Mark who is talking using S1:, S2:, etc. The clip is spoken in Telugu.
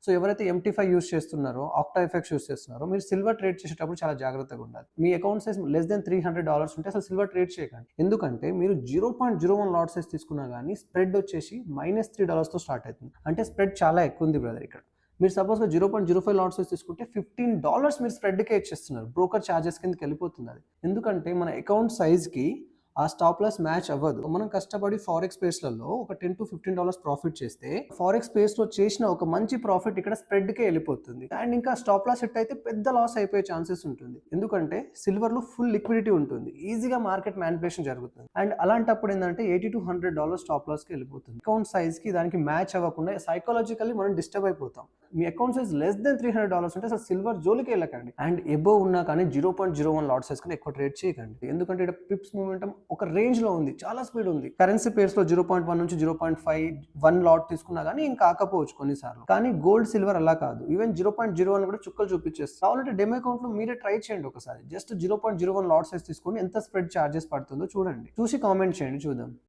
S1: సో ఎవరైతే MT5 యూస్ చేస్తున్నారో, ఆక్టాఎఫ్ఎక్స్ యూస్ చేస్తున్నారో మీరు సిల్వర్ ట్రేడ్ చేసేటప్పుడు చాలా జాగ్రత్తగా ఉండాలి. మీ అకౌంట్ సైజ్ లెస్ దెన్ $300 ఉంటే అసలు సిల్వర్ ట్రేడ్ చేయకండి. ఎందుకంటే మీరు 0.01 లాట్ సైజ్ తీసుకున్నా గానీ స్ప్రెడ్ వచ్చేసి -$3తో స్టార్ట్ అవుతుంది. అంటే స్ప్రెడ్ చాలా ఎక్కువ ఉంది బ్రదర్ ఇక్కడ. మీరు సపోజ్‌గా 0.05 లాట్ సైజ్ తీసుకుంటే $15 మీరు స్ప్రెడ్‌కే ఇచ్చేస్తున్నారు. బ్రోకర్ చార్జెస్ కిందకి వెళ్ళిపోతుంది అది. ఎందుకంటే మన అకౌంట్ సైజ్‌కి ఆ స్టాప్ లాస్ మ్యాచ్ అవ్వదు. మనం కష్టపడి ఫారెక్స్ స్పేస్‌లలో ఒక $10-15 ప్రాఫిట్ చేస్తే, ఫారెక్స్ స్పేస్‌లో చేసిన ఒక మంచి ప్రాఫిట్ ఇక్కడ స్ప్రెడ్‌కే వెళ్ళిపోతుంది. అండ్ ఇంకా స్టాప్ లాస్ హిట్ అయితే పెద్ద లాస్ అయిపోయే ఛాన్సెస్ ఉంటుంది. ఎందుకంటే సిల్వర్‌లో ఫుల్ లిక్విడిటీ ఉంటుంది. ఈజీగా మార్కెట్ మ్యానిపులేషన్ జరుగుతుంది. అండ్ అలాంటప్పుడు ఏందంటే $80-100 స్టాప్ లాస్‌కి వెళ్ళిపోతుంది. అకౌంట్ సైజ్‌కి దానికి మ్యాచ్ అవ్వకుండా సైకాలజికల్లీ మనం డిస్టర్బ్ అయిపోతాం. మీ అకౌంట్ సైజ్ లెస్ దెన్ $300 ఉంటే అసలు సిల్వర్ జోలికి వెళ్ళకండి. అండ్ ఎబోవ్ ఉన్నా కానీ 0.01 లాట్ సైజ్ కన్నా ఎక్కువ ట్రేడ్ చేయకండి. ఎందుకంటే ఇక్కడ పిప్స్ మూమెంటం ఒక రేంజ్ లో ఉంది, చాలా స్పీడ్ ఉంది. కరెన్సీ పేర్స్ లో 0.1 నుంచి 0.5 1 లాట్ తీసుకున్నా కానీ ఏం కాకపోవచ్చు కొన్నిసార్లు. కానీ గోల్డ్ సిల్వర్ అలా కాదు. ఈవెన్ 0.01 కూడా చుక్కలు చూపించేస్తుంది. కావాలంటే డెమో అకౌంట్ లో మీరే ట్రై చేయండి ఒకసారి. జస్ట్ 0.01 లాట్ సైజ్ తీసుకొని ఎంత స్ప్రెడ్ చార్జెస్ పడుతుందో చూడండి. చూసి కామెంట్ చేయండి, చూద్దాం.